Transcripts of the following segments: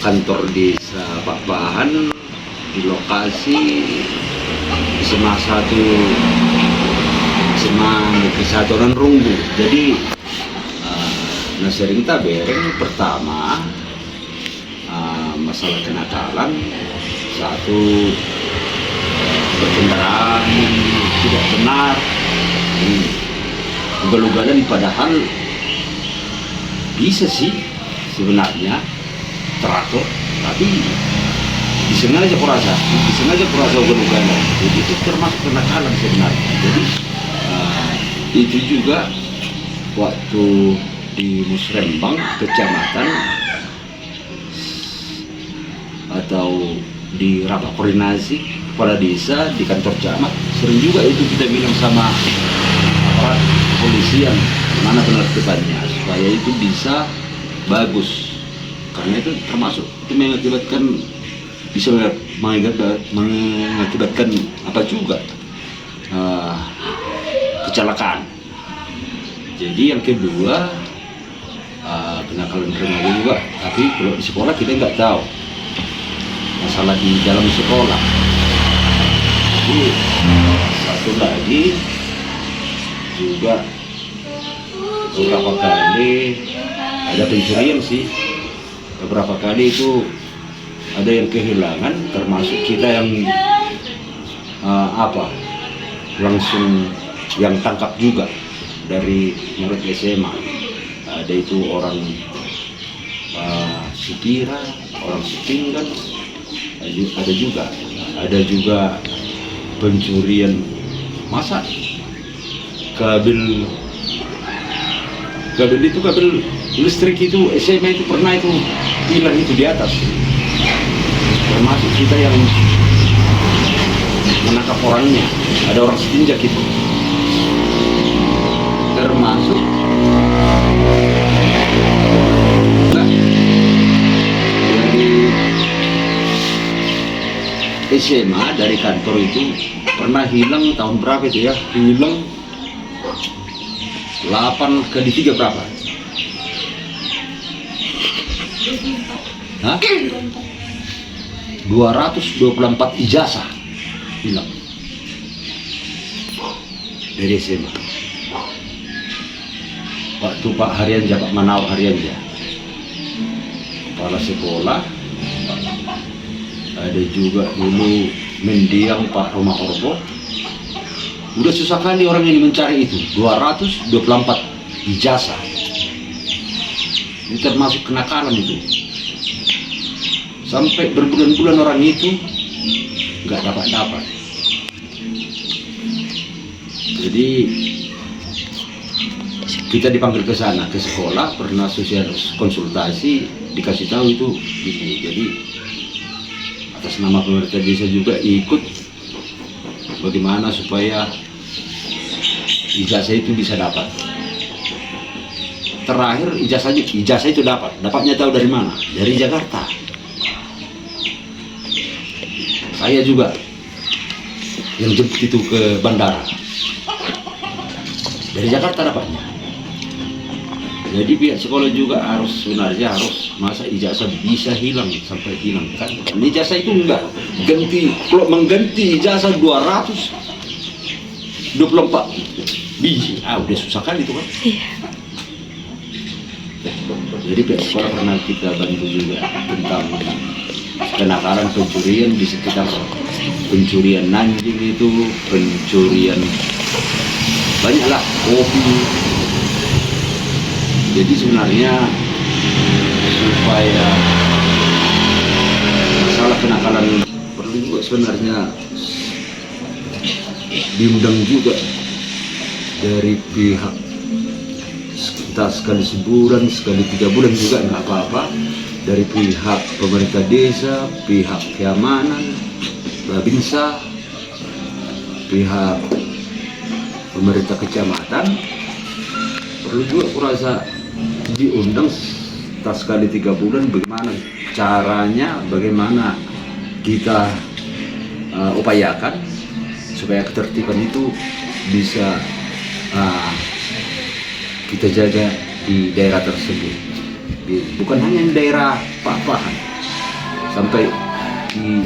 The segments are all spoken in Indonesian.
kantor desa Pak Bahan di lokasi kesatuan Runggu. Jadi sering bereng pertama masalah kenakalan, satu berkendaraan yang tidak benar, ugal-ugalan, padahal bisa sih sebenarnya teratur, tapi disengaja kurasa ugal-ugalan. Jadi itu termasuk kenakalan sebenarnya. Jadi itu juga waktu di Musrembang kecamatan atau di rapat koordinasi kepala desa di kantor camat, sering juga itu kita bilang sama aparat kepolisian mana penertibannya supaya itu bisa bagus, karena itu termasuk itu bisa mengakibatkan apa juga kecelakaan. Jadi yang kedua kenakalan remaja juga, tapi kalau di sekolah kita nggak tahu masalah di dalam sekolah. Jadi satu lagi juga beberapa kali ada pencurian sih, beberapa kali itu ada yang kehilangan, termasuk kita yang langsung yang tangkap juga dari murid SMA. Ada itu orang Sipira, orang Sipinggan, ada juga pencurian masa kabel listrik itu SMA itu pernah itu hilang itu di atas, termasuk kita yang menangkap orangnya, ada orang setinjak itu, termasuk dari SMA dari kantor itu pernah hilang tahun berapa itu ya, hilang 8 kali 3 berapa? Hah? 224 ijazah hilang dari SMA. Waktu Pak Harianja, Pak Manau Harianja, kepala sekolah. Ada juga dulu mendiang Pak Roma Orbo. Udah susah kali orang ini mencari itu 224 ijazah. Ini termasuk kenakalan itu. Sampai berbulan-bulan orang itu nggak dapat. Jadi kita dipanggil ke sana, ke sekolah, pernah sosial konsultasi, dikasih tahu itu ini. Jadi atas nama pemerintah desa juga ikut bagaimana supaya ijazah itu bisa dapat. Terakhir ijazah itu dapatnya tahu dari mana? Dari Jakarta. Saya juga yang jemput itu ke bandara, dari Jakarta dapatnya. Jadi pihak sekolah juga sebenarnya harus masa ijazah bisa hilang sampai hilang kan? Ijazah itu enggak ganti, kalau mengganti ijazah 224 biji, udah susah kali itu kan? Jadi pihak sekolah pernah kita bantu juga tentang kenakalan pencurian di sekitar pencurian Nanjing itu, pencurian banyaklah kopi. Jadi sebenarnya supaya masalah kenakalan perlu juga sebenarnya diundang juga dari pihak, entah sekali sebulan, sekali 3 bulan juga nggak apa-apa, dari pihak pemerintah desa, pihak keamanan, Babinsa, pihak pemerintah kecamatan, perlu juga kurasa diundang sekali 3 bulan, bagaimana caranya, bagaimana kita upayakan supaya ketertiban itu bisa kita jaga di daerah tersebut. Bukan hanya di daerah Pak-Pahan, sampai di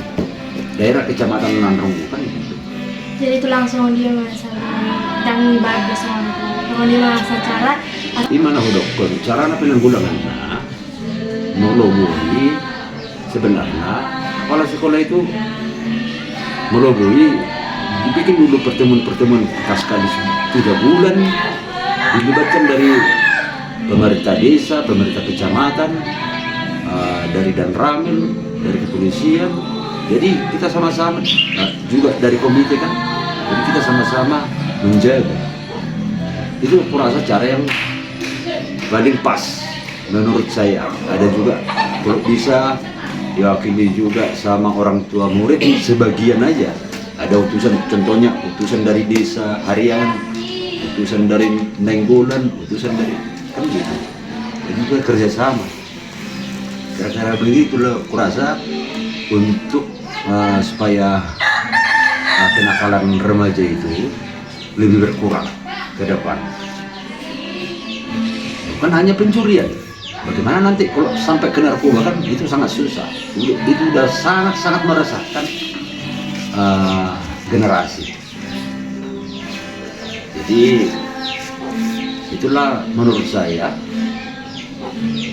daerah Kecamatan Nanrung kan gitu. Jadi itu langsung dia merasa dan ibadah sama itu. Kalau dia merasa cara Di mana hudokon cara penanggulangannya meloboi sebenarnya kepala sekolah itu meloboi dibikin dulu pertemuan sekali 3 bulan, dilibatkan dari pemerintah desa, pemerintah kecamatan, dari Danramil, dari kepolisian. Jadi kita sama-sama juga dari komite kan, jadi kita sama-sama menjaga. Itu kurasa cara yang paling pas menurut saya. Ada juga kalau bisa diwakili juga sama orang tua murid sebagian aja. Ada utusan, contohnya utusan dari desa harian, utusan dari Nenggolan, utusan dari kan gitu. Jadi kita kerjasama. Cara-cara begitu loh, kurasa untuk supaya kenakalan remaja itu lebih berkurang ke depan. Bukan hanya pencurian. Bagaimana nanti kalau sampai ke narkoba kan itu sangat susah. Itu udah sangat meresahkan generasi. Jadi itulah menurut saya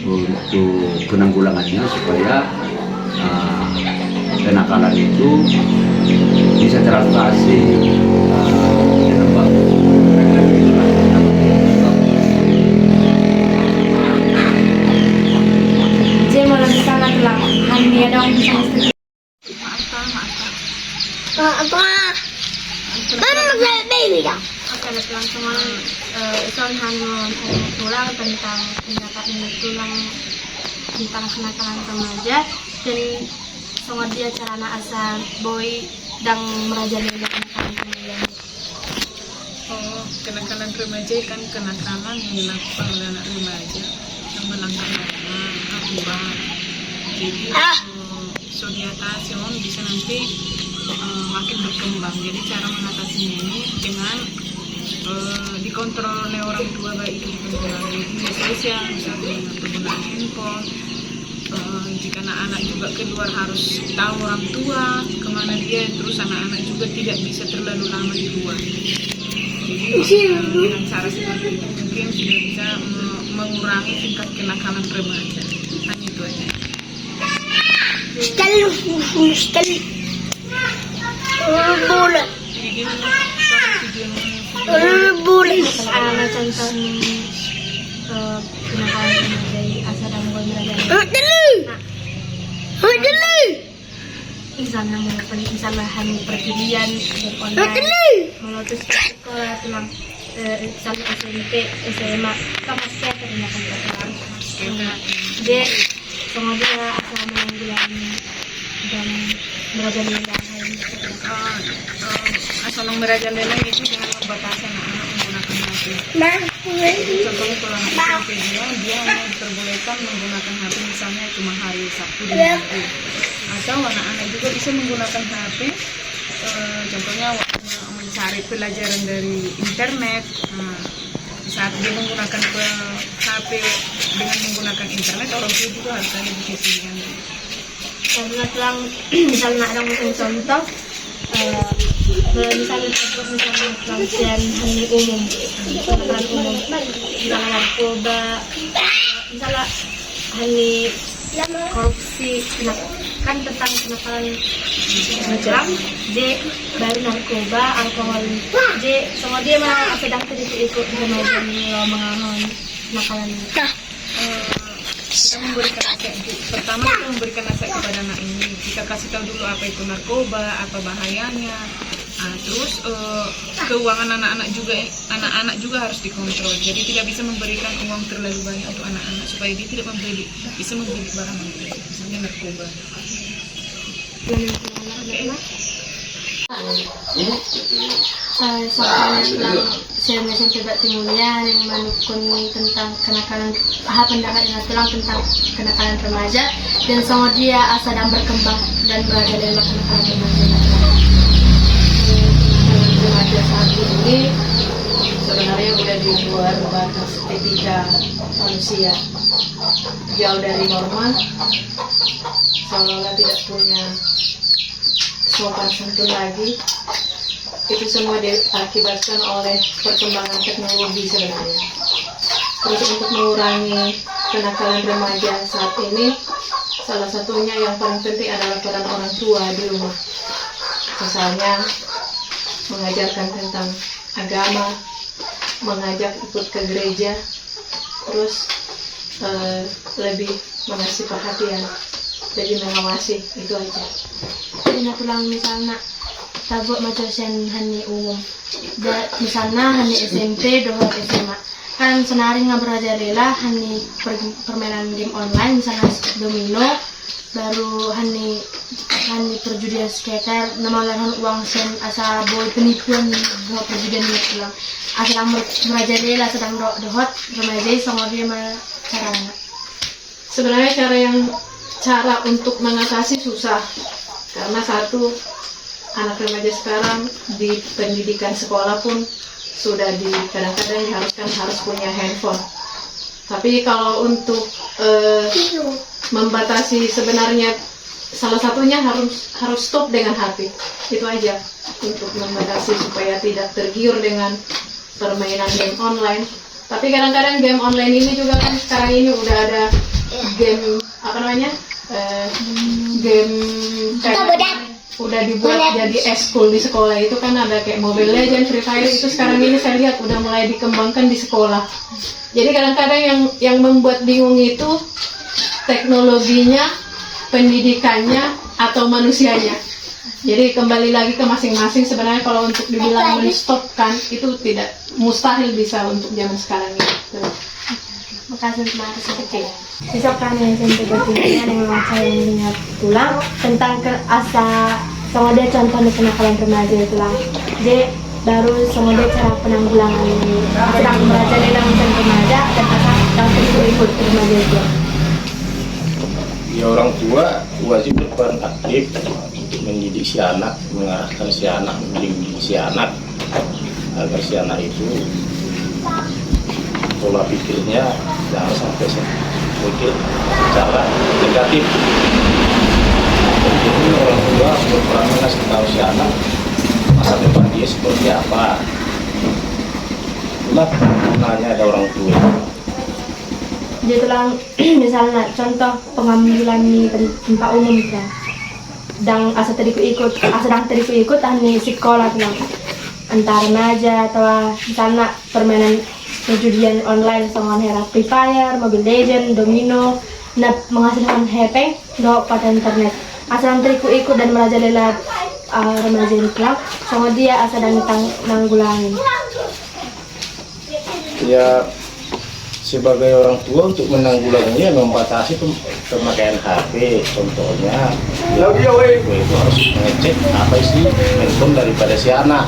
untuk penanggulangannya supaya kenakalan itu bisa teratasi dengan bagus. dia malah bisa ngelang hanya dong bisa mesti akan pelangsungan ikan hanya tulang tentang pendapat tulang tentang kenakalan remaja dan sama dia carana asa boy dan merajalela kenakalan remaja. Oh, kenakalan remaja kan kenakalan yang dilakukan oleh anak remaja yang melanggar norma aturan. Jadi so diatasi bisa nanti makin berkembang. Jadi cara mengatasinya ini dengan dikontrol oleh orang tua baik itu penggunaan media sosial, misalnya penggunaan handphone. Jika anak-anak juga keluar harus tahu orang tua kemana dia, terus anak-anak juga tidak bisa terlalu lama di luar. Jadi dengan cara seperti itu mungkin sudah bisa mengurangi tingkat kenakalan remaja. Hanya itu aja. Macam kenakalan remaja asa dan boy merajalela. Misalnya hanya perjudian dan online melotus sekolah tulang misalnya SMP, SMA kan pasti ada tindakan peraturan. Dia sama dia asal menanggulangi dan merajalela Asal merajalela itu dengan membatasi anak-anak menggunakan HP. Contohnya kalau anak SMP dia hanya diperbolehkan menggunakan HP misalnya cuma hari Sabtu dan Minggu. Atau anak-anak juga bisa menggunakan HP, contohnya mencari pelajaran dari internet. Saat dia menggunakan HP dengan menggunakan internet, orang tua juga harus ada di sisi yang karena tulang misalnya ada contoh misalnya pelanggaran hanya umum, pelanggaran umum, misalnya narkoba, misalnya hanya korupsi, kan tentang kenakalan macam J baru narkoba, alkohol, J semua dia mah sedang ikut remaja lo mengalami kenakalan. Kita memberikan nasihat, pertama kita memberikan nasihat kepada anak ini, kita kasih tahu dulu apa itu narkoba, apa bahayanya. Terus keuangan anak-anak juga harus dikontrol. Jadi tidak bisa memberikan uang terlalu banyak untuk anak-anak supaya dia tidak bisa membeli barang misalnya narkoba. Saya mesin tidak timulia yang menukun tentang kenakalan pendapat yang tulang tentang kenakalan remaja dan sama dia sedang berkembang dan berada dalam kenakalan remaja saat ini sebenarnya udah dibuat batas etika manusia jauh dari norma, seolah-olah tidak punya sopan santun lagi. Itu semua diakibatkan oleh perkembangan teknologi sebenarnya. Terus untuk mengurangi kenakalan remaja saat ini, salah satunya yang paling penting adalah peran orang tua di rumah. Misalnya mengajarkan tentang agama, mengajak ikut ke gereja, terus lebih mengasih perhatian, lebih mengawasi, itu aja. Ina tulang misalnya tabuk majosen hani umum. Misalnya hani SMP dohot SMA. Kan senari ngabrajalela hani permainan game online misalnya domino, baru hani perjudian skater, namalan uang sen asa boy penipuan dohot perjudian ini tulang. Asal merajalela sedang dohot remaja sama dia caranya. Sebenarnya cara untuk mengatasi susah, karena satu, anak remaja sekarang di pendidikan sekolah pun sudah kadang-kadang diharuskan harus punya handphone. Tapi kalau untuk membatasi, sebenarnya salah satunya harus stop dengan HP. Itu aja untuk membatasi supaya tidak tergiur dengan permainan game online. Tapi kadang-kadang game online ini juga kan sekarang ini udah ada game apa namanya? Game kayak udah dibuat jadi eskul di sekolah. Itu kan ada kayak Mobile Legends, Free Fire, itu sekarang ini saya lihat udah mulai dikembangkan di sekolah. Jadi kadang-kadang yang membuat bingung itu teknologinya, pendidikannya, atau manusianya. Jadi kembali lagi ke masing-masing. Sebenarnya kalau untuk dibilang menstopkan itu tidak mustahil bisa untuk zaman sekarang ini. Makasih terima kasih kecil. Besok kami SMP berpikirnya dengan saya mendengar tulang tentang asa sama dia contoh di kenakalan remaja tulang. Jadi baru sama dia cara penanggulangan ini. Sedang merajalela mencari remaja dan asa yang ikut remaja itu. Ya, orang tua wajib berperan aktif untuk mendidik si anak, mengarahkan si anak, mendidik si anak agar si anak itu pola pikirnya jangan sampai berpikir secara negatif. Jadi orang tua berperan mengasih tahu si anak masa depan dia seperti apa. Itulah gunanya ada orang tua. Jadi tulang misalnya contoh pengambilan di tempat umum ya. Dan asa tadiku ikut di sekolah tulang. Antar remaja atau misalnya permainan perjudian online sama hera Free Fire, Mobile Legends, domino, menghasilkan hepeng pada internet. Asal teriku ikut dan merajalela remaja ini tulang, sama dia asal dan nanggulangin. Ya, sebagai orang tua untuk menanggulanginya membatasi pemakaian HP. Contohnya itu harus mengecek apa isi handphone daripada si anak.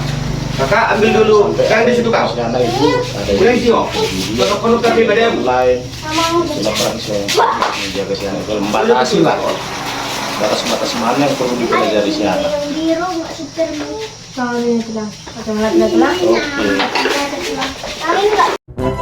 Kakak ambil dulu, kan di situ kau. Si anak itu ada Boleh sih kok. Kalau tapi pada lain, itulah peran saya menjaga si anak. Kalau membatasi lah batas-batas mana yang perlu dipelajari si anak. Soalnya tulang, atau ngeliat tulang. Oke.